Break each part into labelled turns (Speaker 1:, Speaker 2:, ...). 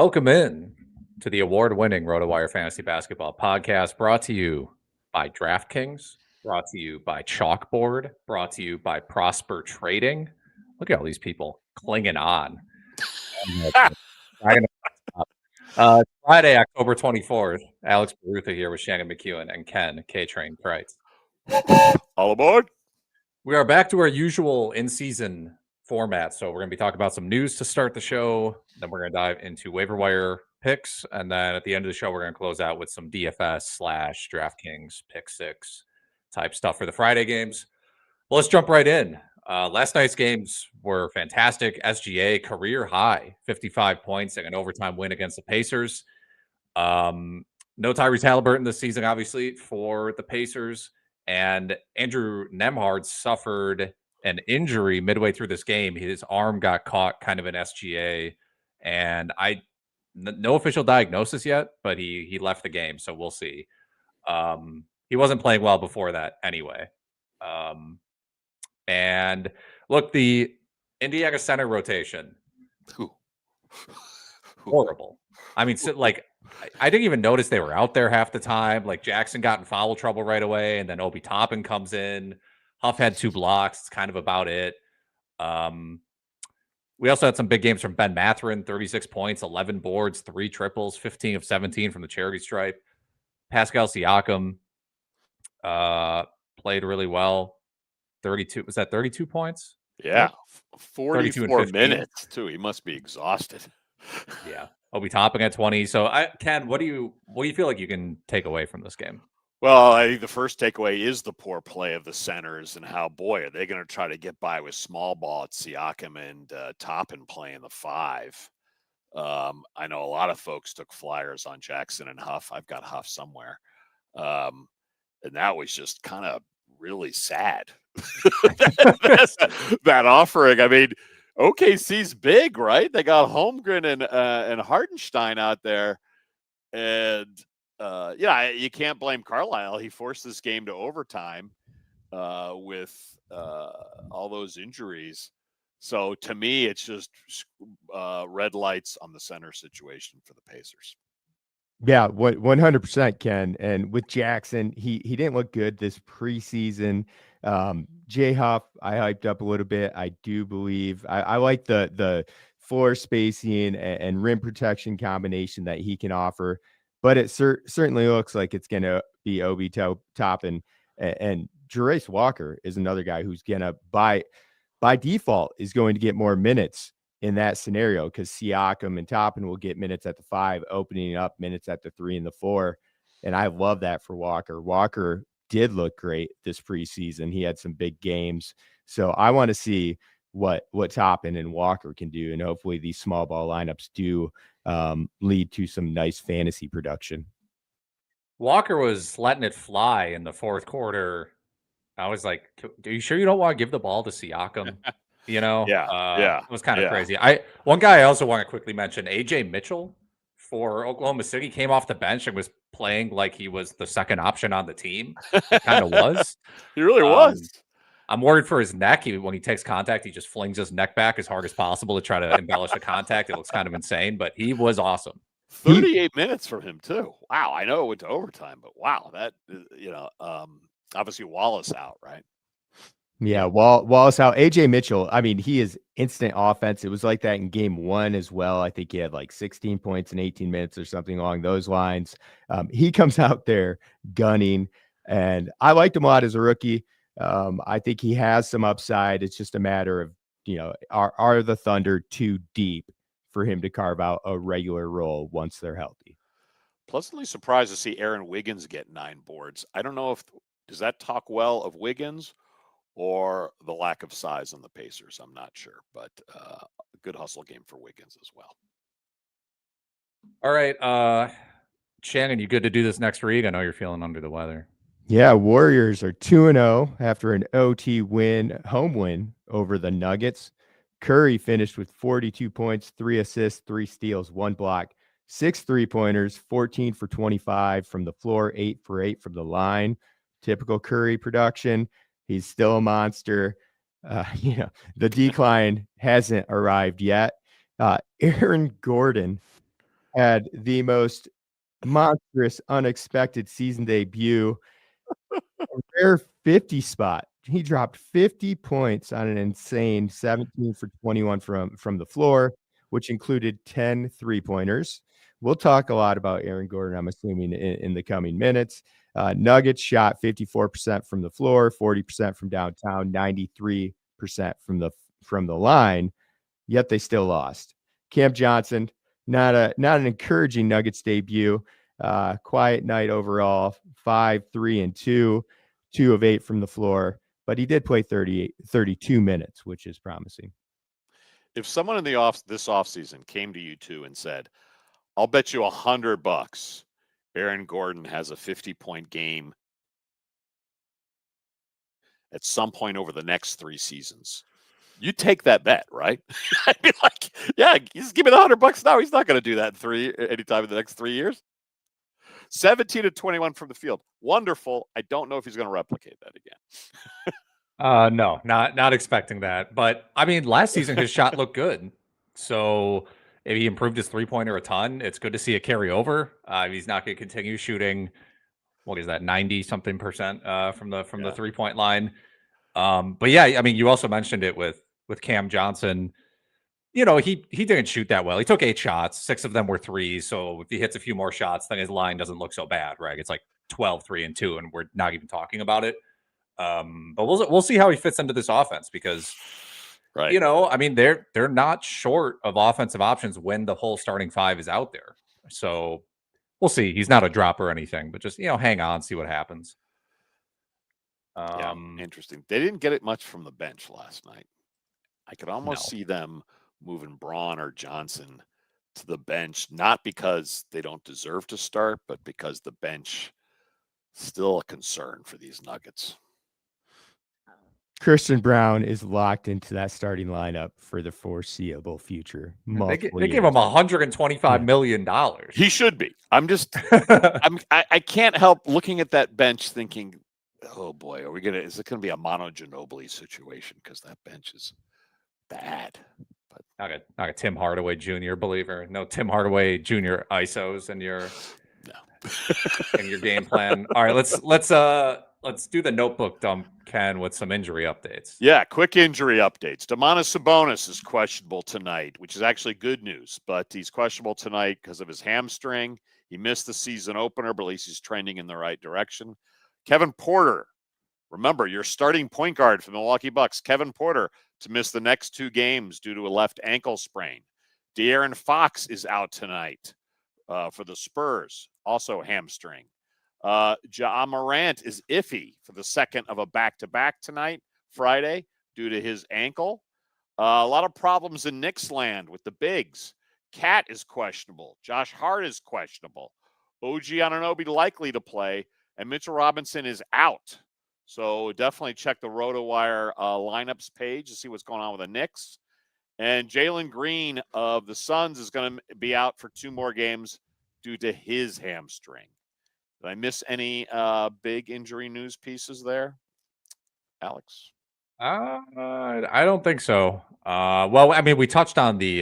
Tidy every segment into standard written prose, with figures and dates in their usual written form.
Speaker 1: Welcome in to the award-winning RotoWire Fantasy Basketball Podcast, brought to you by DraftKings, brought to you by Chalkboard, brought to you by Prosper Trading. Look at all these people clinging on. Friday, October 24th. Alex Barutha here with Shannon McEwen and Ken K-Train Price.
Speaker 2: All aboard.
Speaker 1: We are back to our usual in-season format. So we're going to be talking about some news to start the show. Then we're going to dive into waiver wire picks. And then at the end of the show, we're going to close out with some DFS/DraftKings pick six type stuff for the Friday games. Well, let's jump right in. Last night's games were fantastic. SGA career high, 55 points and an overtime win against the Pacers. No Tyrese Halliburton this season, obviously, for the Pacers. And Andrew Nembhard suffered an injury midway through this game. His arm got caught kind of in SGA. And no official diagnosis yet, but he left the game. So we'll see. He wasn't playing well before that anyway. And look, the Indiana center rotation, horrible. I mean, I didn't even notice they were out there half the time. Like Jackson got in foul trouble right away, and then Obi Toppin comes in. Huff had 2 blocks. It's kind of about it. We also had some big games from Ben Mathurin, 36 points, 11 boards, 3 triples, 15 of 17 from the charity stripe. Pascal Siakam played really well. 32, was that 32 points?
Speaker 2: Yeah, 44 minutes too. He must be exhausted.
Speaker 1: Yeah, Obi Toppin at 20. So, Ken, what do you feel like you can take away from this game?
Speaker 2: Well, I think the first takeaway is the poor play of the centers and how, boy, are they going to try to get by with small ball at Siakam and Toppin playing the 5. I know a lot of folks took flyers on Jackson and Huff. I've got Huff somewhere. And that was just kind of really sad. that offering. I mean, OKC's big, right? They got Holmgren and Hartenstein out there. And you can't blame Carlisle. He forced this game to overtime with all those injuries. So to me, it's just red lights on the center situation for the Pacers.
Speaker 3: Yeah, 100%, Ken. And with Jackson, he didn't look good this preseason. J Huff, I hyped up a little bit. I do believe I like the floor spacing and rim protection combination that he can offer. But it certainly looks like it's going to be Obi Toppin, and Jarace Walker is another guy who's going to, by default, is going to get more minutes in that scenario, because Siakam and Toppin will get minutes at the 5, opening up minutes at the 3 and the 4. And I love that for Walker. Walker did look great this preseason. He had some big games. So I want to see what Toppin and Walker can do. And hopefully these small ball lineups do lead to some nice fantasy production.
Speaker 1: Walker was letting it fly in the fourth quarter. I was like, are you sure you don't want to give the ball to Siakam? You know,
Speaker 2: yeah,
Speaker 1: it was kind of crazy. One guy I also want to quickly mention, AJ Mitchell for Oklahoma City, came off the bench and was playing like he was the second option on the team. It kind of was.
Speaker 2: He really was.
Speaker 1: I'm worried for his neck. When he takes contact, he just flings his neck back as hard as possible to try to embellish the contact. It looks kind of insane, but he was awesome.
Speaker 2: 38 minutes from him too. Wow, I know it went to overtime, but wow, that obviously Wallace out, right?
Speaker 3: Yeah, Wallace out. AJ Mitchell, I mean, he is instant offense. It was like that in game 1 as well. I think he had like 16 points in 18 minutes or something along those lines. He comes out there gunning, and I liked him a lot as a rookie. I think he has some upside. It's just a matter of, are the Thunder too deep for him to carve out a regular role once they're healthy?
Speaker 2: Pleasantly surprised to see Aaron Wiggins get 9 boards. I don't know does that talk well of Wiggins or the lack of size on the Pacers. I'm not sure, but a good hustle game for Wiggins as well.
Speaker 1: All right. Shannon, you good to do this next read? I know you're feeling under the weather.
Speaker 3: Yeah, Warriors are 2-0 after an OT home win over the Nuggets. Curry finished with 42 points, 3 assists, 3 steals, 1 block, 6 3-pointers, 14 for 25 from the floor, 8 for 8 from the line. Typical Curry production. He's still a monster. The decline hasn't arrived yet. Aaron Gordon had the most monstrous, unexpected season debut. A rare 50 spot. He dropped 50 points on an insane 17 for 21 from the floor, which included 10 3-pointers. We'll talk a lot about Aaron Gordon, I'm assuming, in the coming minutes. Nuggets shot 54% from the floor, 40% from downtown, 93% from the line, yet they still lost. Cam Johnson, not an encouraging Nuggets debut. Quiet night overall, 5, 3, and 2 of 8 from the floor, but he did play 32 minutes, which is promising.
Speaker 2: If someone in this offseason came to you two and said, I'll bet you $100 Aaron Gordon has a 50-point game at some point over the next 3 seasons, you take that bet, right? I'd be like, yeah, just give me the $100 now. He's not going to do that anytime in the next 3 years. 17 to 21 from the field. Wonderful. I don't know if he's going to replicate that again.
Speaker 1: No, not expecting that. But I mean, last season his shot looked good. So if he improved his 3-pointer a ton, it's good to see it carry over. He's not going to continue shooting. What is that, 90-something% from the 3-point line? But yeah, I mean, you also mentioned it with Cam Johnson. You know, he didn't shoot that well. He took 8 shots, 6 of them were threes. So if he hits a few more shots, then his line doesn't look so bad, right? It's like 12, 3, and 2, and we're not even talking about it. But we'll see how he fits into this offense because,
Speaker 2: right,
Speaker 1: you know, I mean, they're not short of offensive options when the whole starting 5 is out there. So we'll see. He's not a drop or anything, but just, you know, hang on, see what happens.
Speaker 2: Yeah, interesting. They didn't get it much from the bench last night. I could almost see them moving Braun or Johnson to the bench, not because they don't deserve to start, but because the bench still a concern for these Nuggets.
Speaker 3: Christian Brown is locked into that starting lineup for the foreseeable future.
Speaker 1: They gave him $125 million.
Speaker 2: He should be. I can't help looking at that bench thinking, oh boy, is it going to be a Mono Ginobili situation? Because that bench is bad. But
Speaker 1: not a Tim Hardaway Jr. believer. No Tim Hardaway Jr. ISOs in your in your game plan. All right, let's do the notebook dump, Ken, with some injury updates.
Speaker 2: Yeah, quick injury updates. Domantas Sabonis is questionable tonight, which is actually good news, but he's questionable tonight because of his hamstring. He missed the season opener, but at least he's trending in the right direction. Kevin Porter, remember, your starting point guard for the Milwaukee Bucks, Kevin Porter, to miss the next 2 games due to a left ankle sprain. De'Aaron Fox is out tonight for the Spurs, also hamstring. Ja Morant is iffy for the second of a back-to-back tonight, Friday, due to his ankle. A lot of problems in Knicks land with the bigs. Cat is questionable. Josh Hart is questionable. OG Anunoby likely to play, and Mitchell Robinson is out. So definitely check the RotoWire lineups page to see what's going on with the Knicks. And Jalen Green of the Suns is going to be out for 2 more games due to his hamstring. Did I miss any big injury news pieces there, Alex?
Speaker 1: I don't think so. Well, I mean, we touched on the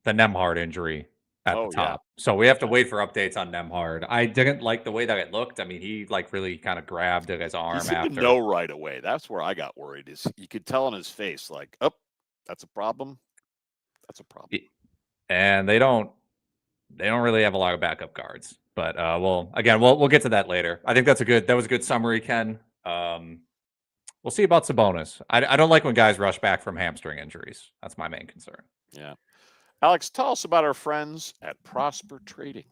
Speaker 1: Nembhard injury at the top, so we have to wait for updates on Nembhard. I didn't like the way that it looked. I mean, he like really kind of grabbed at his arm.
Speaker 2: He seemed to know right away. That's where I got worried. Is you could tell on his face, like, oh, that's a problem. That's a problem.
Speaker 1: And they don't really have a lot of backup guards. But we'll get to that later. I think that was a good summary, Ken. We'll see about Sabonis. I don't like when guys rush back from hamstring injuries. That's my main concern.
Speaker 2: Yeah. Alex, tell us about our friends at Prosper Trading.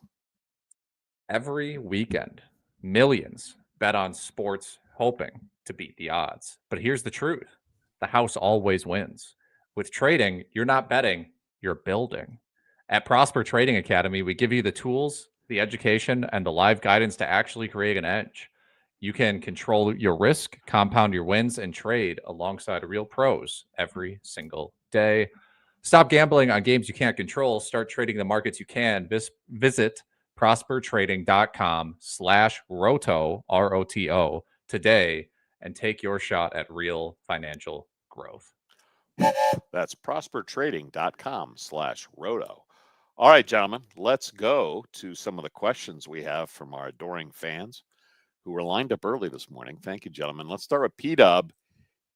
Speaker 1: Every weekend, millions bet on sports hoping to beat the odds. But here's the truth. The house always wins. With trading, you're not betting, you're building. At Prosper Trading Academy, we give you the tools, the education, and the live guidance to actually create an edge. You can control your risk, compound your wins, and trade alongside real pros every single day. Stop gambling on games you can't control. Start trading the markets you can. Visit prospertrading.com/roto, ROTO, today and take your shot at real financial growth.
Speaker 2: That's prospertrading.com/roto, All right, gentlemen, let's go to some of the questions we have from our adoring fans who were lined up early this morning. Thank you, gentlemen. Let's start with P-Dub,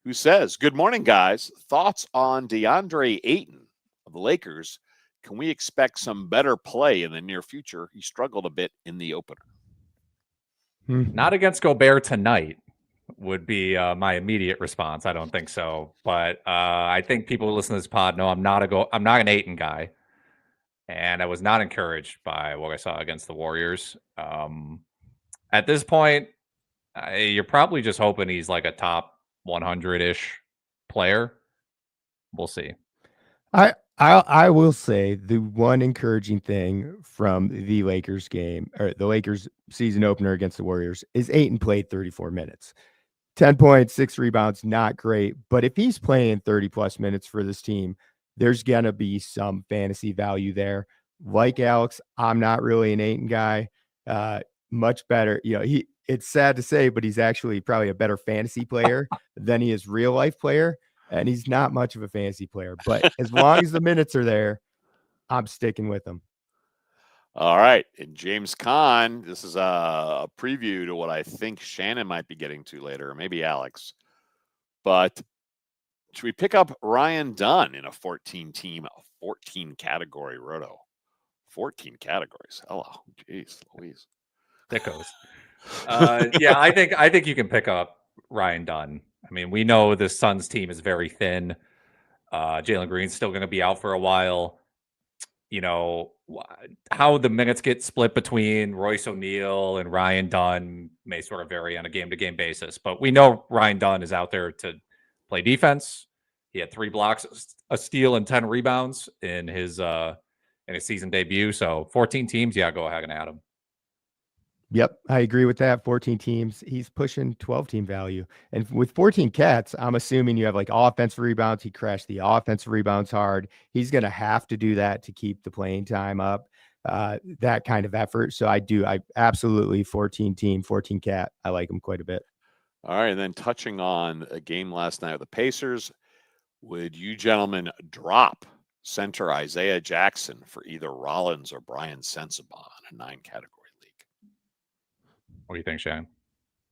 Speaker 2: who says, good morning, guys. Thoughts on DeAndre Ayton of the Lakers? Can we expect some better play in the near future? He struggled a bit in the opener.
Speaker 1: Not against Gobert tonight would be my immediate response. I don't think so. But I think people who listen to this pod know I'm not an Ayton guy. And I was not encouraged by what I saw against the Warriors. At this point, you're probably just hoping he's like a top 100-ish player. We'll see.
Speaker 3: I will say the one encouraging thing from the Lakers game, or the Lakers season opener against the Warriors, is Ayton played 34 minutes. 10 points, 6 rebounds, not great. But if he's playing 30-plus minutes for this team, there's going to be some fantasy value there. Like Alex, I'm not really an Ayton guy. Much better. It's sad to say, but he's actually probably a better fantasy player than he is real life player. And he's not much of a fantasy player. But as long as the minutes are there, I'm sticking with him.
Speaker 2: All right. And James Kahn, this is a preview to what I think Shannon might be getting to later, or maybe Alex. But should we pick up Ryan Dunn in a 14-team, 14-category roto? 14 categories. Hello. Jeez Louise.
Speaker 1: Thickos. Yeah, I think you can pick up Ryan Dunn. I mean, we know the Suns team is very thin. Jalen Green's still going to be out for a while. How the minutes get split between Royce O'Neal and Ryan Dunn may sort of vary on a game-to-game basis. But we know Ryan Dunn is out there to play defense. He had 3 blocks, a steal, and 10 rebounds in his season debut. So 14 teams, yeah, go ahead and add him.
Speaker 3: Yep, I agree with that. 14 teams, he's pushing 12-team value. And with 14 cats, I'm assuming you have like offensive rebounds. He crashed the offensive rebounds hard. He's going to have to do that to keep the playing time up, that kind of effort. So I absolutely 14 team, 14 cat. I like him quite a bit.
Speaker 2: All right, and then touching on a game last night with the Pacers, would you gentlemen drop center Isaiah Jackson for either Rollins or Brian Sensabaugh in a 9-category league?
Speaker 1: What do you think, Shannon?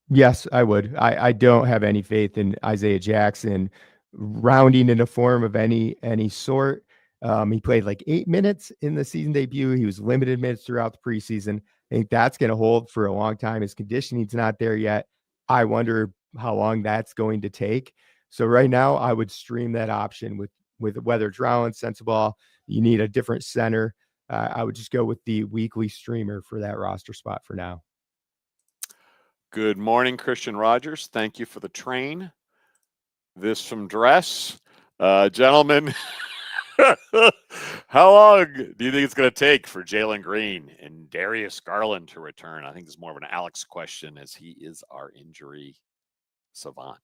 Speaker 3: Yes, I would. I don't have any faith in Isaiah Jackson rounding in a form of any sort. He played like 8 minutes in the season debut. He was limited minutes throughout the preseason. I think that's going to hold for a long time. His conditioning's not there yet. I wonder how long that's going to take. So right now, I would stream that option with whether it's Rollins, Sensabaugh. You need a different center. I would just go with the weekly streamer for that roster spot for now.
Speaker 2: Good morning, Christian Rogers. Thank you for the train. This from Dress. Gentlemen, how long do you think it's going to take for Jalen Green and Darius Garland to return? I think it's more of an Alex question, as he is our injury savant.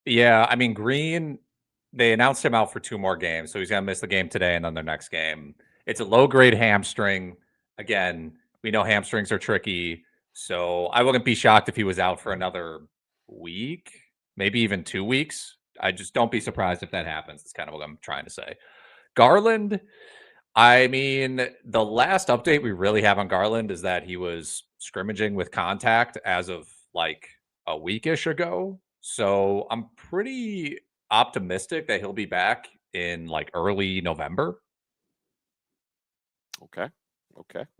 Speaker 1: Yeah, I mean, Green, they announced him out for 2 more games, so he's going to miss the game today and then the next game. It's a low-grade hamstring. Again, we know hamstrings are tricky. So I wouldn't be shocked if he was out for another week, maybe even 2 weeks. I just don't be surprised if that happens. That's kind of what I'm trying to say. Garland, I mean, the last update we really have on Garland is that he was scrimmaging with contact as of like a weekish ago. So I'm pretty optimistic that he'll be back in like early November.
Speaker 2: Okay.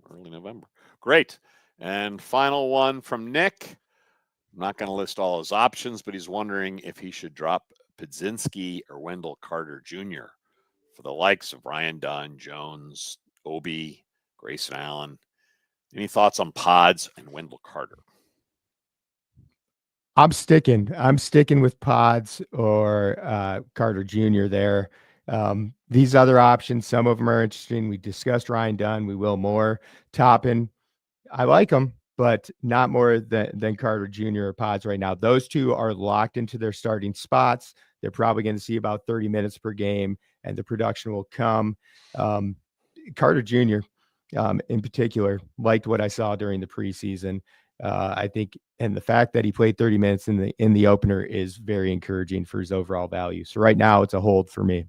Speaker 2: Early November. Great. And final one from Nick. I'm not going to list all his options, but he's wondering if he should drop Podzinski or Wendell Carter Jr. for the likes of Ryan Dunn, Jones, Obi, Grayson Allen. Any thoughts on Podz and Wendell Carter?
Speaker 3: I'm sticking with Podz or Carter Jr. there. These other options, some of them are interesting. We discussed Ryan Dunn. We will more. Toppin, I like them, but not more than Carter Jr. or Podz right now. Those two are locked into their starting spots. They're probably going to see about 30 minutes per game, and the production will come. Carter Jr. In particular, liked what I saw during the preseason. I think, and the fact that he played 30 minutes in the opener is very encouraging for his overall value. So right now, it's a hold for me.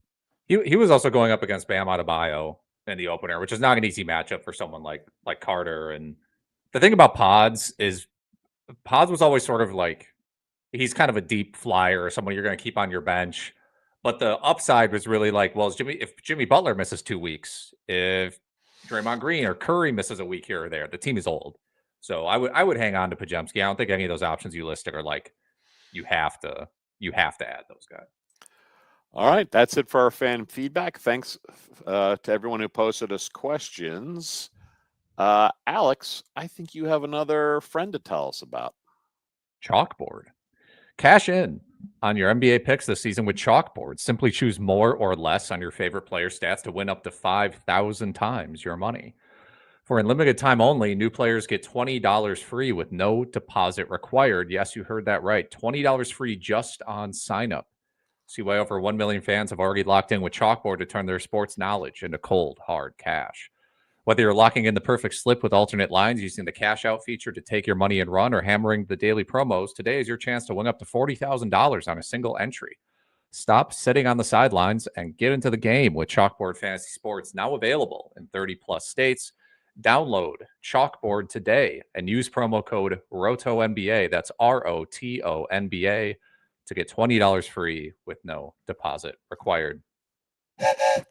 Speaker 1: He was also going up against Bam Adebayo in the opener, which is not an easy matchup for someone like Carter. And the thing about Podz is Podz was always sort of like, he's kind of a deep flyer or someone you're going to keep on your bench. But the upside was really like, well, if Jimmy Butler misses 2 weeks, if Draymond Green or Curry misses a week here or there, the team is old. So I would hang on to Podziemski. I don't think any of those options you listed are like you have to add those guys.
Speaker 2: All right, that's it for our fan feedback. Thanks to everyone who posted us questions. Alex, I think you have another friend to tell us about.
Speaker 1: Chalkboard. Cash in on your NBA picks this season with Chalkboard. Simply choose more or less on your favorite player stats to win up to 5,000 times your money. For a limited time only, new players get $20 free with no deposit required. Yes, you heard that right. $20 free just on sign up. See why over 1 million fans have already locked in with Chalkboard to turn their sports knowledge into cold, hard cash. Whether you're locking in the perfect slip with alternate lines, using the cash out feature to take your money and run, or hammering the daily promos, today is your chance to win up to $40,000 on a single entry. Stop sitting on the sidelines and get into the game with Chalkboard Fantasy Sports, now available in 30 plus states. Download Chalkboard today and use promo code ROTONBA. That's ROTONBA to get $20 free with no deposit required.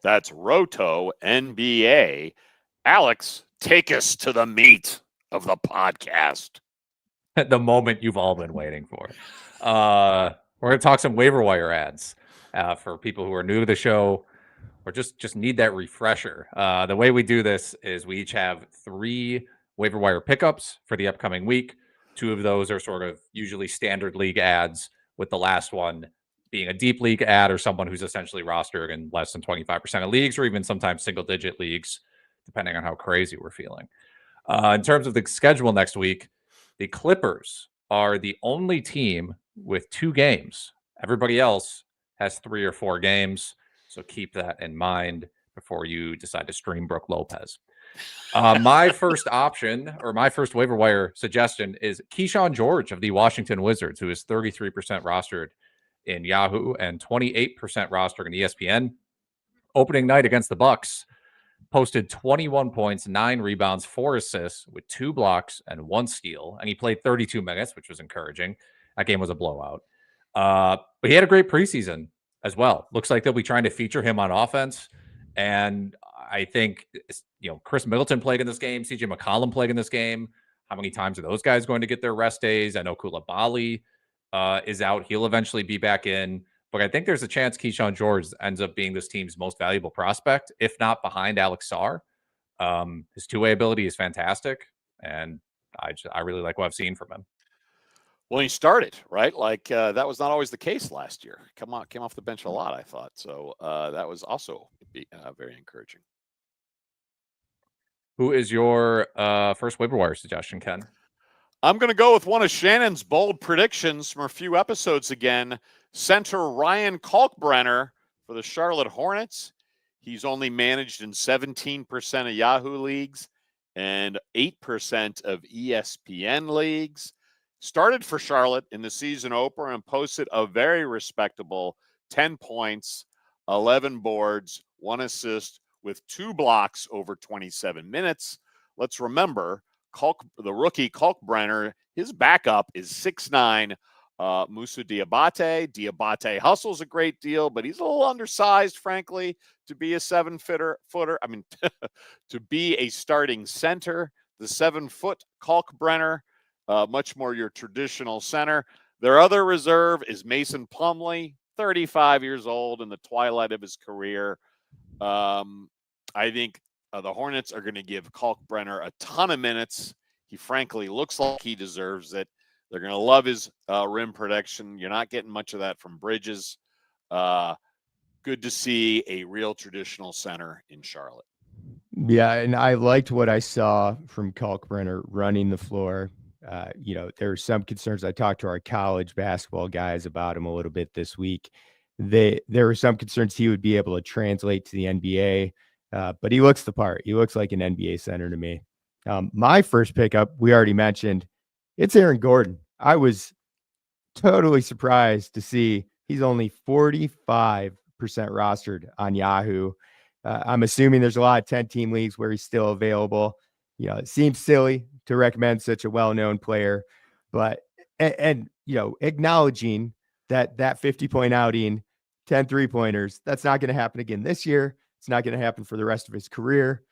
Speaker 2: That's Roto NBA. Alex, take us to the meat of the podcast.
Speaker 1: The moment you've all been waiting for. We're going to talk some waiver wire ads for people who are new to the show or just need that refresher. The way we do this is we each have 3 waiver wire pickups for the upcoming week. 2 of those are sort of usually standard league ads, with the last one being a deep league ad or someone who's essentially rostered in less than 25% of leagues, or even sometimes single-digit leagues, depending on how crazy we're feeling. In terms of the schedule next week, the Clippers are the only team with 2 games. Everybody else has 3 or 4 games, so keep that in mind before you decide to stream Brook Lopez. My first option, or my first waiver wire suggestion, is Kyshawn George of the Washington Wizards, who is 33% rostered in Yahoo and 28% rostered in ESPN. Opening night against the Bucks, posted 21 points, 9 rebounds, 4 assists with 2 blocks and 1 steal. And he played 32 minutes, which was encouraging. That game was a blowout. But he had a great preseason as well. Looks like they'll be trying to feature him on offense. And I think, Chris Middleton played in this game. CJ McCollum played in this game. How many times are those guys going to get their rest days? I know Koulibaly is out. He'll eventually be back in. But I think there's a chance Kyshawn George ends up being this team's most valuable prospect, if not behind Alex Sarr. His two-way ability is fantastic, and I really like what I've seen from him.
Speaker 2: Well, he started, right? Like that was not always the case last year. Came off the bench a lot, I thought. So that was also very encouraging.
Speaker 1: Who is your first waiver wire suggestion, Ken?
Speaker 2: I'm going to go with one of Shannon's bold predictions from a few episodes again. Center Ryan Kalkbrenner for the Charlotte Hornets. He's only managed in 17% of Yahoo leagues and 8% of ESPN leagues. Started for Charlotte in the season opener and posted a very respectable 10 points, 11 boards, 1 assist with 2 blocks over 27 minutes. Let's remember, the rookie Kalkbrenner, his backup is 6'9", Moussa Diabate. Diabate hustles a great deal, but he's a little undersized, frankly, to be a 7-footer. I mean, to be a starting center. The 7-foot Kalkbrenner, much more your traditional center. Their other reserve is Mason Plumlee, 35 years old in the twilight of his career. I think the Hornets are going to give Kalkbrenner a ton of minutes. He frankly looks like he deserves it. They're going to love his rim protection. You're not getting much of that from Bridges. Good to see a real traditional center in Charlotte.
Speaker 3: Yeah, and I liked what I saw from Kalkbrenner running the floor. There are some concerns. I talked to our college basketball guys about him a little bit this week. There were some concerns he would be able to translate to the NBA, but he looks the part. He looks like an NBA center to me. My first pickup, we already mentioned, it's Aaron Gordon. I was totally surprised to see he's only 45% rostered on Yahoo. I'm assuming there's a lot of 10-team leagues where he's still available. It seems silly to recommend such a well-known player, but acknowledging that 50-point outing, 10 3-pointers, that's not going to happen again this year. It's not going to happen for the rest of his career,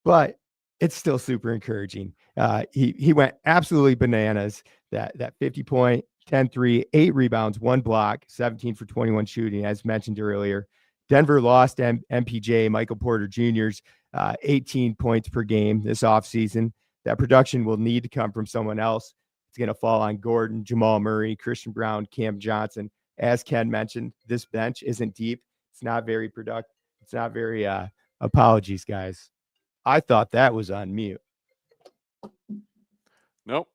Speaker 3: but it's still super encouraging. He went absolutely bananas. That 50-point, 10-3, 8 rebounds, 1 block, 17 for 21 shooting, as mentioned earlier. Denver lost MPJ, Michael Porter Jr.'s 18 points per game this offseason. That production will need to come from someone else. It's going to fall on Gordon, Jamal Murray, Christian Brown, Cam Johnson. As Ken mentioned, this bench isn't deep. It's not very productive. It's not very apologies, guys. I thought that was on mute.
Speaker 2: Nope.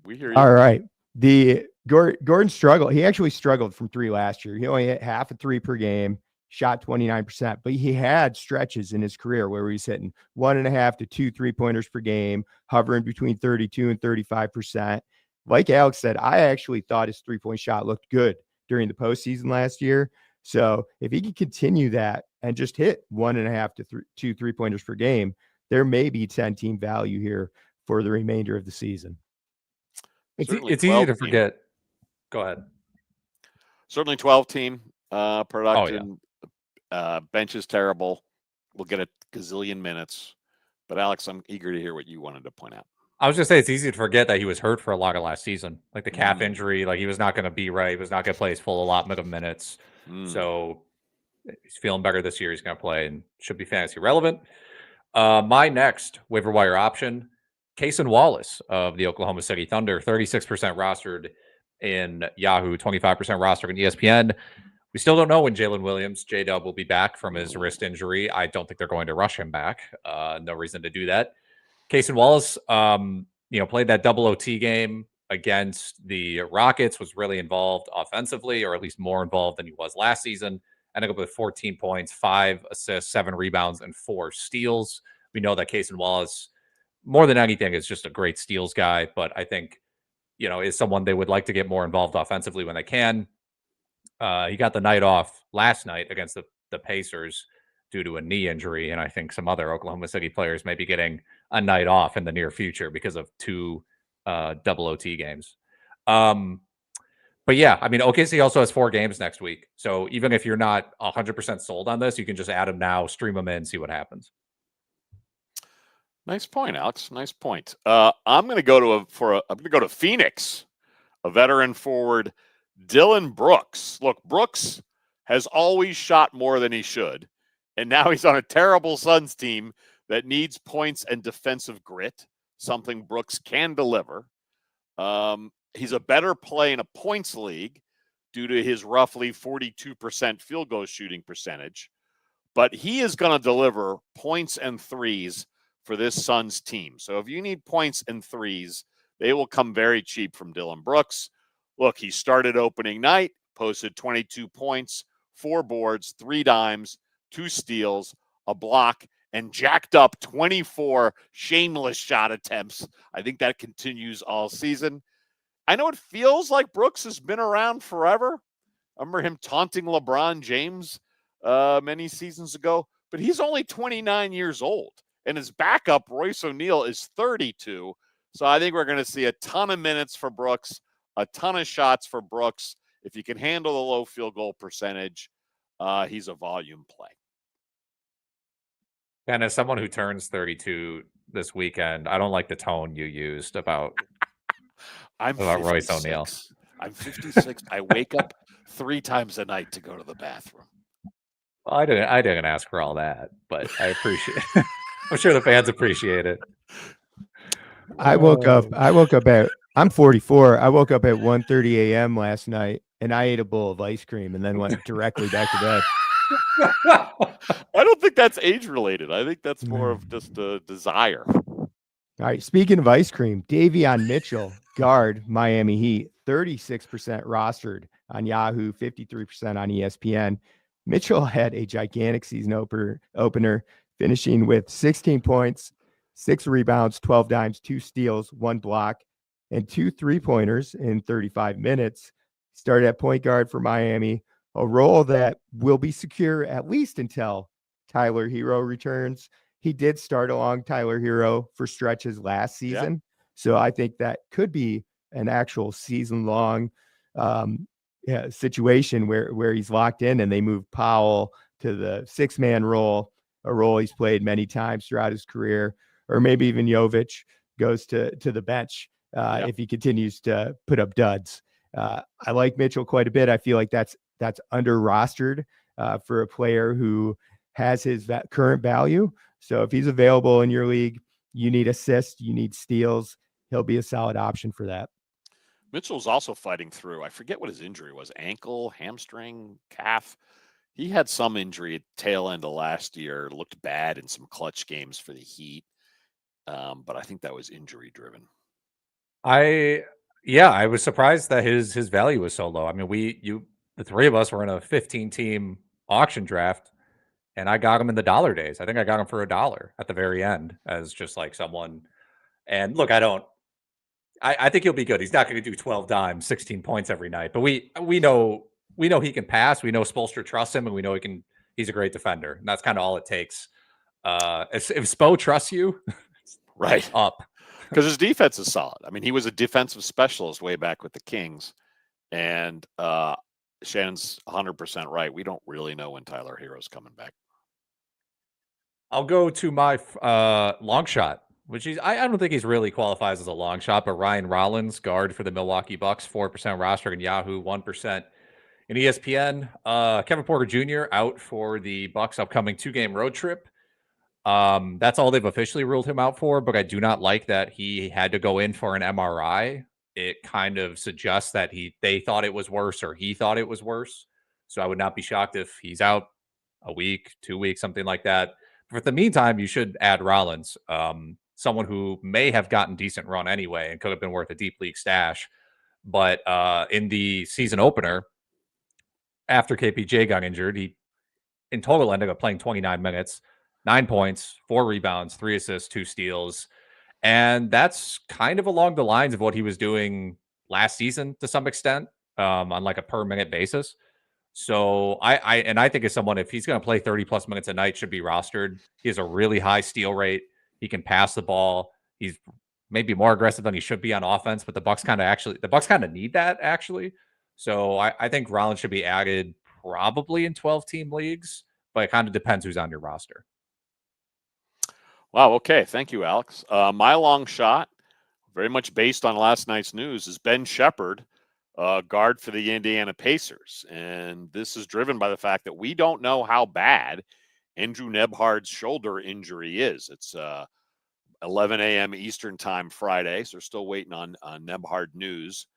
Speaker 2: We hear you.
Speaker 3: All right. The Gordon struggled. He actually struggled from 3 last year. He only hit half a 3 per game, shot 29%, but he had stretches in his career where he's hitting 1.5 to 2 3-pointers per game, hovering between 32 and 35%. Like Alex said, I actually thought his 3-point shot looked good during the postseason last year. So if he can continue that and just hit 1.5 to 2 3-pointers per game, there may be 10-team value here for the remainder of the season.
Speaker 1: It's easy to forget. Go ahead.
Speaker 2: Certainly 12-team production. Bench is terrible. We'll get a gazillion minutes. But Alex, I'm eager to hear what you wanted to point out.
Speaker 1: I was just saying it's easy to forget that he was hurt for a lot of last season. Like the calf injury, like he was not going to be right. He was not going to play his full allotment of minutes. So he's feeling better this year. He's going to play and should be fantasy relevant. My next waiver wire option, Cason Wallace of the Oklahoma City Thunder, 36% rostered in Yahoo, 25% rostered in ESPN. We still don't know when Jalen Williams, J-Dub, will be back from his wrist injury. I don't think they're going to rush him back. No reason to do that. Cason Wallace, played that double OT game against the Rockets, was really involved offensively, or at least more involved than he was last season. Ended up with 14 points, 5 assists, 7 rebounds, and 4 steals. We know that Cason Wallace, more than anything, is just a great steals guy, but I think, is someone they would like to get more involved offensively when they can. He got the night off last night against the Pacers due to a knee injury, and I think some other Oklahoma City players may be getting a night off in the near future because of 2 double OT games. But yeah, I mean, OKC also has 4 games next week. So even if you're not 100% sold on this, you can just add them now, stream them in, see what happens.
Speaker 2: Nice point, Alex. Nice point. I'm going to go to Phoenix, a veteran forward, Dillon Brooks. Look, Brooks has always shot more than he should, and now he's on a terrible Suns team that needs points and defensive grit, something Brooks can deliver. He's a better play in a points league due to his roughly 42% field goal shooting percentage, but he is going to deliver points and threes for this Suns team. So if you need points and threes, they will come very cheap from Dillon Brooks. Look, he started opening night, posted 22 points, 4 boards, 3 dimes, 2 steals, a block, and jacked up 24 shameless shot attempts. I think that continues all season. I know it feels like Brooks has been around forever. I remember him taunting LeBron James many seasons ago, but he's only 29 years old, and his backup, Royce O'Neal, is 32. So I think we're going to see a ton of minutes for Brooks, a ton of shots for Brooks. If you can handle the low field goal percentage, he's a volume play.
Speaker 1: And as someone who turns 32 this weekend, I don't like the tone you used about Royce O'Neal.
Speaker 2: I'm 56. I wake up 3 times a night to go to the bathroom.
Speaker 1: Well, I didn't ask for all that, but I appreciate it. I'm sure the fans appreciate it.
Speaker 3: I woke up I'm 44. I woke up at 1:30 a.m. last night and I ate a bowl of ice cream and then went directly back to bed.
Speaker 2: I don't think that's age related. I think that's more of just a desire.
Speaker 3: All right. Speaking of ice cream, Davion Mitchell, guard, Miami Heat, 36% rostered on Yahoo, 53% on ESPN. Mitchell had a gigantic season opener, finishing with 16 points, 6 rebounds, 12 dimes, 2 steals, 1 block, and 2 3-pointers in 35 minutes. Started at point guard for Miami, a role that will be secure at least until Tyler Hero returns. He did start along Tyler Hero for stretches last season. So I think that could be an actual season-long situation where he's locked in and they move Powell to the 6-man role, a role he's played many times throughout his career, or maybe even Jovic goes to the bench if he continues to put up duds. I like Mitchell quite a bit. I feel like that's under rostered for a player who has his current value. So if he's available in your league, you need assists, you need steals, he'll be a solid option for that.
Speaker 2: Mitchell's also fighting through. I forget what his injury was. Ankle, hamstring, calf. He had some injury at tail end of last year. Looked bad in some clutch games for the Heat. But I think that was injury driven.
Speaker 1: I was surprised that his value was so low. I mean, the three of us were in a 15-team auction draft, and I got him in the dollar days. I think I got him for $1 at the very end as just like someone. And look, I think he'll be good. He's not going to do 12 dimes, 16 points every night, but we know he can pass. We know Spoelstra trusts him, and we know he's a great defender. And that's kind of all it takes. If Spo trusts you,
Speaker 2: right
Speaker 1: up.
Speaker 2: Because his defense is solid. I mean, he was a defensive specialist way back with the Kings. And Shannon's 100% right. We don't really know when Tyler Hero's coming back.
Speaker 1: I'll go to my long shot, which I don't think he's really qualifies as a long shot, but Ryan Rollins, guard for the Milwaukee Bucks, 4% roster in Yahoo, 1% in ESPN. Kevin Porter Jr. out for the Bucks' upcoming 2-game road trip. That's all they've officially ruled him out for, but I do not like that he had to go in for an MRI. It kind of suggests that they thought it was worse, or he thought it was worse. So I would not be shocked if he's out a week, 2 weeks, something like that. For the meantime, you should add Rollins, someone who may have gotten decent run anyway and could have been worth a deep league stash. But in the season opener, after KPJ got injured, he in total ended up playing 29 minutes, 9 points, 4 rebounds, 3 assists, 2 steals. And that's kind of along the lines of what he was doing last season to some extent, on like a per minute basis. So I think as someone, if he's going to play 30 plus minutes a night, should be rostered. He has a really high steal rate. He can pass the ball. He's maybe more aggressive than he should be on offense, but the Bucks kind of need that actually. So I think Rollins should be added probably in 12-team leagues, but it kind of depends who's on your roster.
Speaker 2: Wow. Okay. Thank you, Alex. My long shot, very much based on last night's news, is Ben Sheppard, guard for the Indiana Pacers. And this is driven by the fact that we don't know how bad Andrew Nembhard's shoulder injury is. It's 11 a.m. Eastern time Friday, so we're still waiting on Nembhard news.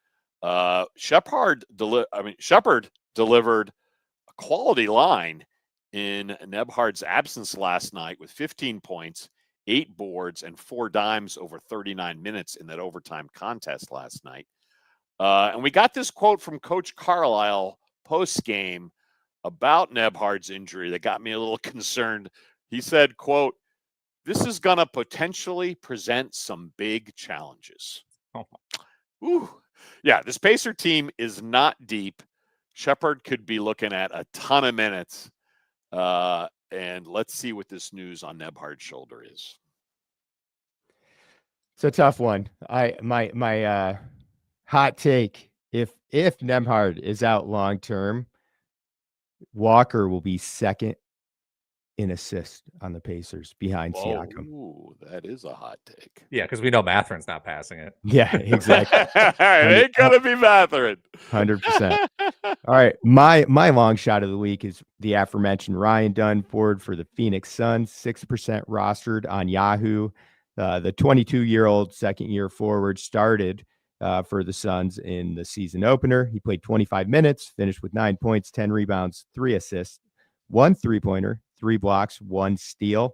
Speaker 2: Sheppard delivered a quality line in Nembhard's absence last night with 15 points, 8 boards, and 4 dimes over 39 minutes in that overtime contest last night. And we got this quote from Coach Carlisle post-game about Nembhard's injury that got me a little concerned. He said, quote, "This is going to potentially present some big challenges." Ooh. Yeah, this Pacer team is not deep. Sheppard could be looking at a ton of minutes. And let's see what this news on Nembhard's shoulder is.
Speaker 3: It's a tough one. My hot take, if Nembhard is out long term, Walker will be second in assist on the Pacers behind Siakam.
Speaker 2: Ooh, that is a hot take.
Speaker 1: Yeah, because we know Matherin's not passing it.
Speaker 3: Yeah, exactly.
Speaker 2: It ain't gonna be Matherin.
Speaker 3: 100%. All right, my long shot of the week is the aforementioned Ryan Dunn forward for the Phoenix Suns, 6% rostered on Yahoo. The 22-year-old second-year forward started for the Suns in the season opener. He played 25 minutes, finished with 9 points, 10 rebounds, 3 assists, 1 3-pointer, 3 blocks, 1 steal.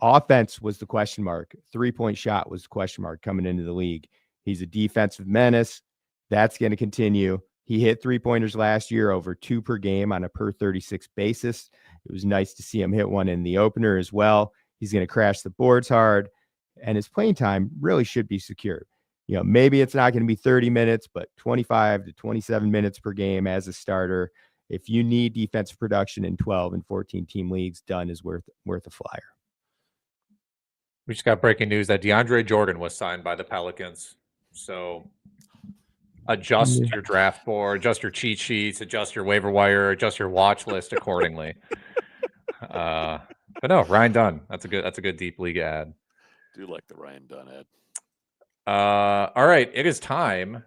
Speaker 3: Offense was the question mark. 3-point shot was the question mark coming into the league. He's a defensive menace. That's going to continue. He hit 3-pointers last year, over 2 per game on a per 36 basis. It was nice to see him hit one in the opener as well. He's going to crash the boards hard, and his playing time really should be secured. Maybe it's not going to be 30 minutes, but 25 to 27 minutes per game as a starter if you need defensive production in 12 and 14 team leagues, Dunn is worth a flyer.
Speaker 1: We just got breaking news that DeAndre Jordan was signed by the Pelicans. So adjust your draft board, adjust your cheat sheets, adjust your waiver wire, adjust your watch list accordingly. But no, Ryan Dunn. That's a good deep league ad.
Speaker 2: Do like the Ryan Dunn ad.
Speaker 1: All right, it is time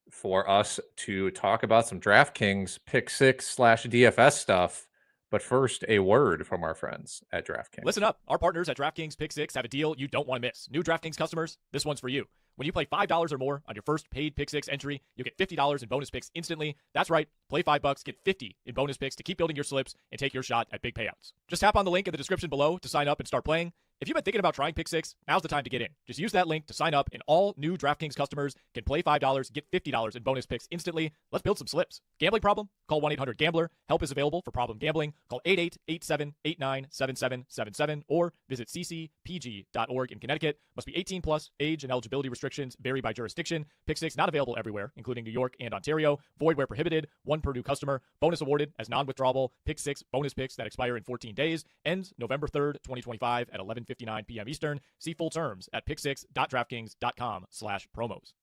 Speaker 1: for us to talk about some DraftKings pick 6/DFS stuff. But first, a word from our friends at DraftKings.
Speaker 4: Listen up. Our partners at DraftKings Pick 6 have a deal you don't want to miss. New DraftKings customers, this one's for you. When you play $5 or more on your first paid Pick 6 entry, you get $50 in bonus picks instantly. That's right. Play $5, get $50 in bonus picks to keep building your slips and take your shot at big payouts. Just tap on the link in the description below to sign up and start playing. If you've been thinking about trying Pick 6, now's the time to get in. Just use that link to sign up, and all new DraftKings customers can play $5, get $50 in bonus picks instantly. Let's build some slips. Gambling problem? Call 1-800-GAMBLER. Help is available for problem gambling. Call 8887-897777 or visit ccpg.org in Connecticut. Must be 18 plus. Age and eligibility restrictions vary by jurisdiction. Pick 6 not available everywhere, including New York and Ontario. Void where prohibited. One per new customer. Bonus awarded as non-withdrawable. Pick 6 bonus picks that expire in 14 days. Ends November 3rd, 2025 at 11:59 p.m. Eastern. See full terms at pick6.draftkings.com/promos.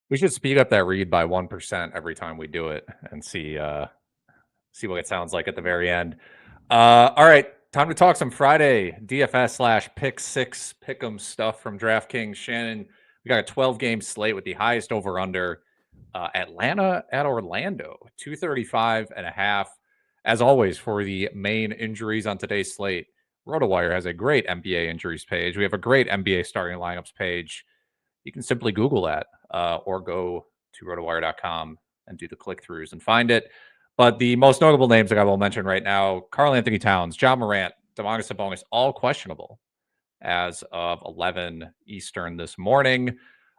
Speaker 1: We should speed up that read by 1% every time we do it and see what it sounds like at the very end. All right, time to talk some Friday DFS/pick 6 pick'em stuff from DraftKings. Shannon, we got a 12-game slate with the highest over/under. Atlanta at Orlando, 235.5. As always, for the main injuries on today's slate, RotoWire has a great NBA injuries page. We have a great NBA starting lineups page. You can simply Google that or go to rotowire.com and do the click-throughs and find it. But the most notable names that I will mention right now, Karl-Anthony Towns, John Morant, Domantas Sabonis, all questionable as of 11 Eastern this morning.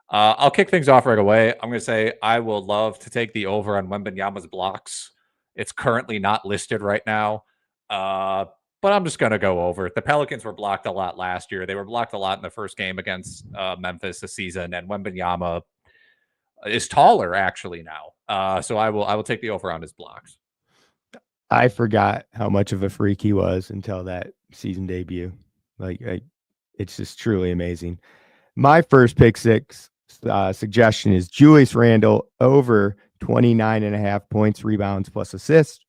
Speaker 1: I'll kick things off right away. I'm going to say I will love to take the over on Wembanyama's blocks. It's currently not listed right now. But I'm just going to go over it. The Pelicans were blocked a lot last year. They were blocked a lot in the first game against Memphis this season, and Wembanyama is taller actually now. So I will take the over on his blocks.
Speaker 3: I forgot how much of a freak he was until that season debut. It's just truly amazing. My first pick 6 suggestion is Julius Randle over 29.5 points, rebounds, plus assists.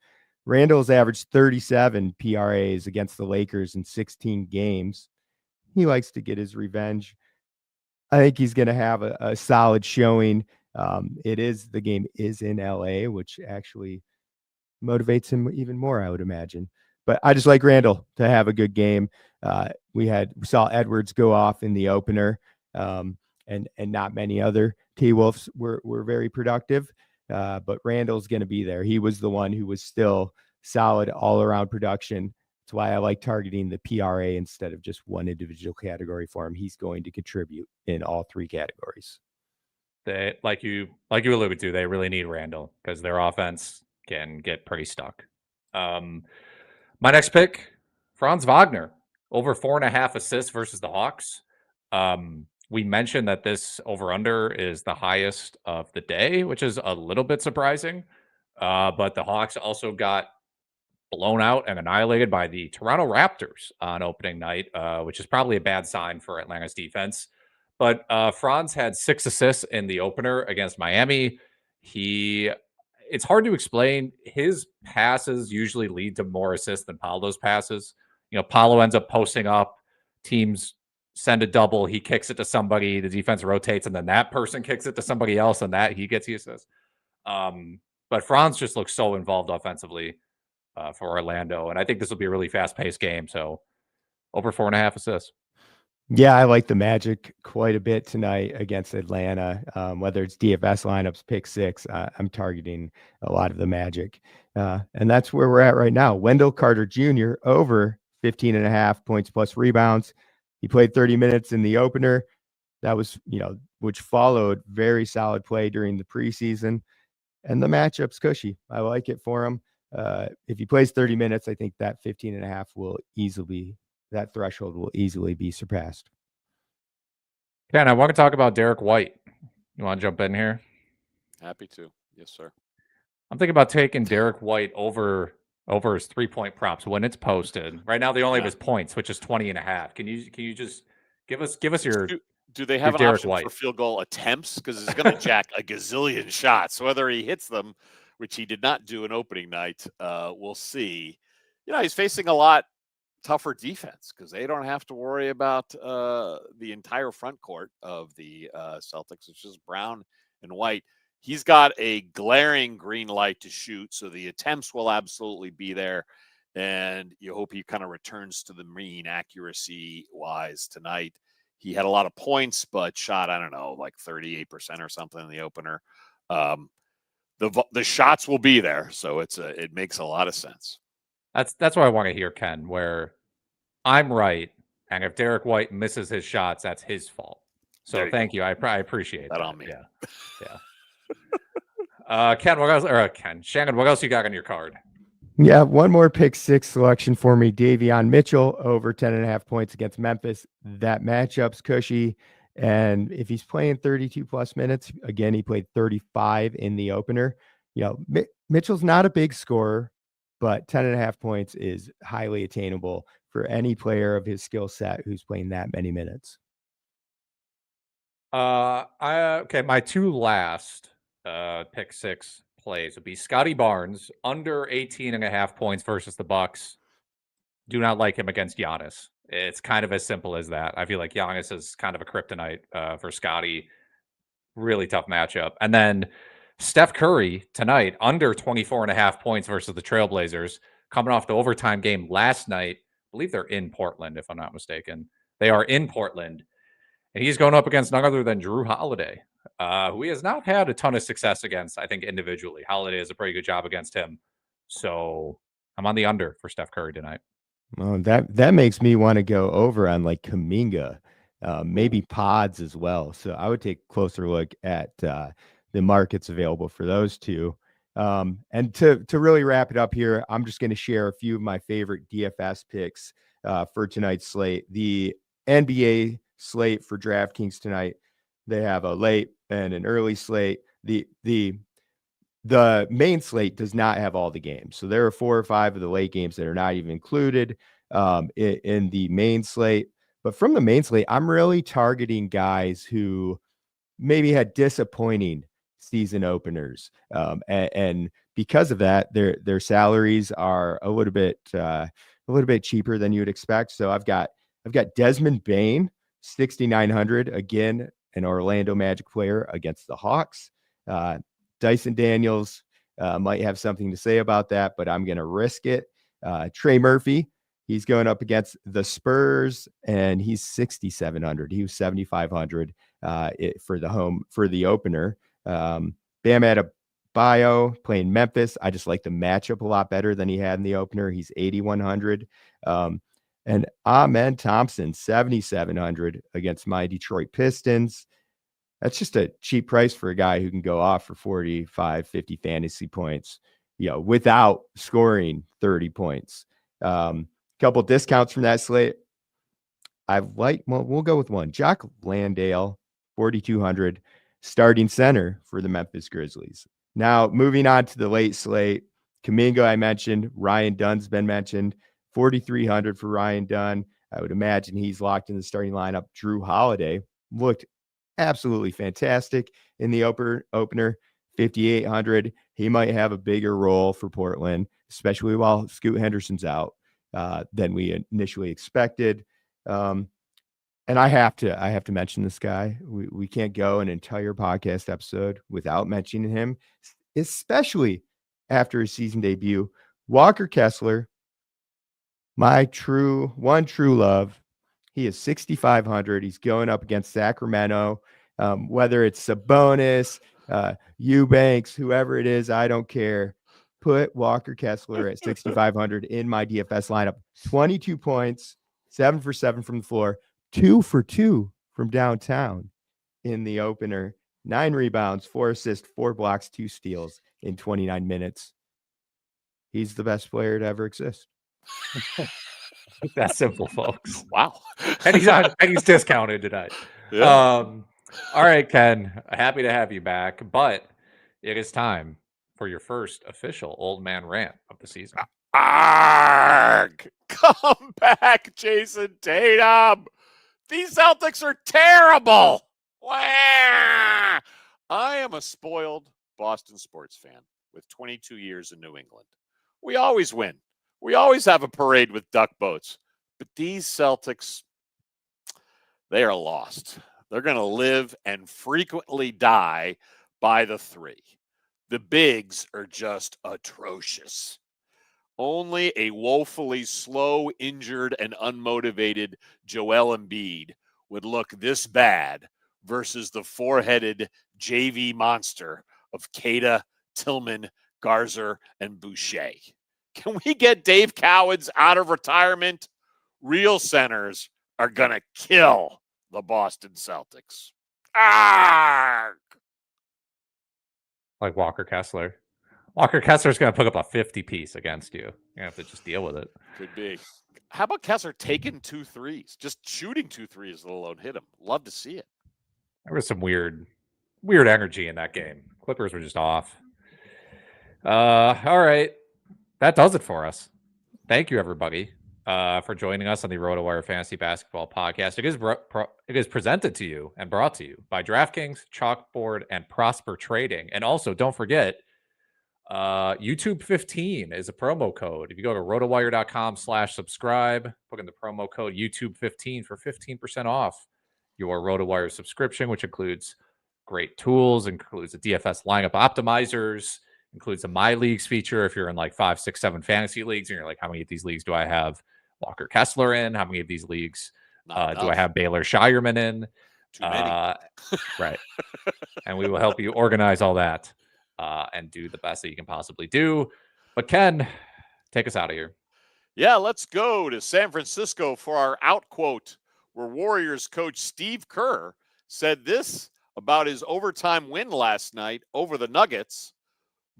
Speaker 3: Randall's averaged 37 PRAs against the Lakers in 16 games. He likes to get his revenge. I think he's going to have a solid showing. The game is in LA, which actually motivates him even more, I would imagine. But I just like Randall to have a good game. We saw Edwards go off in the opener, and not many other T-Wolves were very productive. But Randall's going to be there. He was the one who was still solid all-around production. That's why I like targeting the PRA instead of just one individual category for him. He's going to contribute in all 3 categories.
Speaker 1: They, like you alluded to, they really need Randall because their offense can get pretty stuck. My next pick, Franz Wagner, over 4.5 assists versus the Hawks. We mentioned that this over-under is the highest of the day, which is a little bit surprising. But the Hawks also got blown out and annihilated by the Toronto Raptors on opening night, which is probably a bad sign for Atlanta's defense. But Franz had 6 assists in the opener against Miami. It's hard to explain. His passes usually lead to more assists than Paolo's passes. Paolo ends up posting up, teams send a double, he kicks it to somebody, the defense rotates, and then that person kicks it to somebody else, and he gets the assist. But Franz just looks so involved offensively for Orlando, and I think this will be a really fast-paced game, so over 4.5 assists.
Speaker 3: Yeah, I like the Magic quite a bit tonight against Atlanta. Whether it's DFS lineups, pick 6, I'm targeting a lot of the Magic. And that's where we're at right now. Wendell Carter Jr. over 15.5 points plus rebounds. He played 30 minutes in the opener. That was, which followed very solid play during the preseason. And the matchup's cushy. I like it for him. If he plays 30 minutes, I think that 15.5 that threshold will easily be surpassed.
Speaker 1: Ken, I want to talk about Derek White. You want to jump in here?
Speaker 2: Happy to. Yes, sir.
Speaker 1: I'm thinking about taking Derek White over his 3-point props when it's posted. Right now, they only have his points, which is 20.5. Can you just give us your
Speaker 2: do they have an
Speaker 1: Derek
Speaker 2: option
Speaker 1: White
Speaker 2: for field goal attempts? Because he's going to jack a gazillion shots. Whether he hits them, which he did not do in opening night, we'll see. He's facing a lot tougher defense because they don't have to worry about the entire front court of the Celtics. It's just Brown and White. He's got a glaring green light to shoot, so the attempts will absolutely be there. And you hope he kind of returns to the mean accuracy-wise tonight. He had a lot of points, but shot, I don't know, like 38% or something in the opener. The shots will be there, so it makes a lot of sense.
Speaker 1: That's what I want to hear, Ken, where I'm right, and if Derek White misses his shots, that's his fault. So thank you. I appreciate that.
Speaker 2: On me.
Speaker 1: Yeah. Shannon, what else you got on your card?
Speaker 3: Yeah, one more pick six selection for me. Davion Mitchell over 10.5 points against Memphis. That matchup's cushy. And if he's playing 32 plus minutes, again, he played 35 in the opener. Mitchell's not a big scorer, but 10.5 points is highly attainable for any player of his skill set who's playing that many minutes.
Speaker 1: My two last pick six plays would be Scotty Barnes under 18.5 points versus the Bucks. Do not like him against Giannis. It's kind of as simple as that. I feel like Giannis is kind of a kryptonite for Scotty. Really tough matchup. And then Steph Curry tonight under 24.5 points versus the Trailblazers, coming off the overtime game last night. I believe they're in Portland, if I'm not mistaken. They are in Portland. And he's going up against none other than Drew Holiday, who he has not had a ton of success against, I think, individually. Holiday does a pretty good job against him. So I'm on the under for Steph Curry tonight.
Speaker 3: Well, that makes me want to go over on like Kuminga, maybe Podz as well. So I would take a closer look at the markets available for those two. And to really wrap it up here, I'm just going to share a few of my favorite DFS picks for tonight's slate. The NBA slate for DraftKings tonight, they have a late and an early slate. The main slate does not have all the games, so there are 4 or 5 of the late games that are not even included in the main slate. But from the main slate, I'm really targeting guys who maybe had disappointing season openers, and because of that, their salaries are a little bit cheaper than you would expect. So I've got Desmond Bane, 6,900, again, an Orlando Magic player against the Hawks. Dyson Daniels might have something to say about that, but I'm going to risk it. Trey Murphy, he's going up against the Spurs, and he's 6,700. He was 7,500 for the opener. Bam Adebayo playing Memphis. I just like the matchup a lot better than he had in the opener. He's 8,100. And Amen Thompson, 7,700 against my Detroit Pistons. That's just a cheap price for a guy who can go off for 45, 50 fantasy points, without scoring 30 points. Couple discounts from that slate. We'll go with one. Jock Landale, 4,200, starting center for the Memphis Grizzlies. Now, moving on to the late slate, Kuminga I mentioned, Ryan Dunn's been mentioned. 4,300 for Ryan Dunn. I would imagine he's locked in the starting lineup. Drew Holiday looked absolutely fantastic in the opener. 5,800. He might have a bigger role for Portland, especially while Scoot Henderson's out than we initially expected. And I have to mention this guy. We can't go an entire podcast episode without mentioning him, especially after his season debut. Walker Kessler, my true love. He is 6,500. He's going up against Sacramento. Whether it's Sabonis, Eubanks, whoever it is, I don't care. Put Walker Kessler at 6,500 in my DFS lineup. 22 points, 7 for 7 from the floor, 2 for 2 from downtown in the opener. 9 rebounds, 4 assists, 4 blocks, 2 steals in 29 minutes. He's the best player to ever exist.
Speaker 1: That's simple, folks.
Speaker 2: Wow.
Speaker 1: and he's discounted tonight.
Speaker 2: Yeah.
Speaker 1: All right, Ken. Happy to have you back, but it is time for your first official old man rant of the season.
Speaker 2: Arg! Come back, Jason Tatum. These Celtics are terrible. Wah! I am a spoiled Boston sports fan with 22 years in New England. We always win. We always have a parade with duck boats. But these Celtics, they are lost. They're going to live and frequently die by the three. The bigs are just atrocious. Only a woefully slow, injured, and unmotivated Joel Embiid would look this bad versus the four-headed JV monster of Cada, Tillman, Garza, and Boucher. Can we get Dave Cowens out of retirement? Real centers are going to kill the Boston Celtics. Arrgh!
Speaker 1: Like Walker Kessler. Walker Kessler's going to put up a 50 piece against you. You're going to have to just deal with it.
Speaker 2: Could be. How about Kessler taking 2 threes? Just shooting 2 threes, let alone hit him. Love to see it.
Speaker 1: There was some weird energy in that game. Clippers were just off. All right. That does it for us. Thank you, everybody, for joining us on the RotoWire Fantasy Basketball Podcast. It is presented to you and brought to you by DraftKings, Chalkboard, and Prosper Trading. And also, don't forget, YouTube 15 is a promo code. If you go to rotowire.com/subscribe, put in the promo code YouTube 15 for 15% off your RotoWire subscription, which includes great tools, includes the DFS lineup optimizers, includes the My Leagues feature if you're in like 5, 6, 7 fantasy leagues and you're like, how many of these leagues do I have Walker Kessler in? How many of these leagues do I have Baylor Shireman in?
Speaker 2: Too many.
Speaker 1: Right. And we will help you organize all that and do the best that you can possibly do. But Ken, take us out of here.
Speaker 2: Yeah, let's go to San Francisco for our out quote, where Warriors coach Steve Kerr said this about his overtime win last night over the Nuggets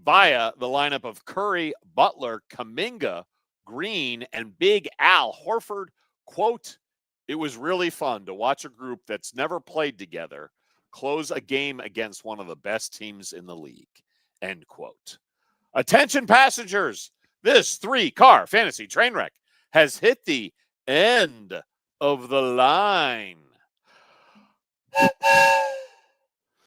Speaker 2: via the lineup of Curry, Butler, Kuminga, Green, and Big Al Horford. Quote, "It was really fun to watch a group that's never played together close a game against one of the best teams in the league." End quote. Attention passengers, this 3-car fantasy train wreck has hit the end of the line.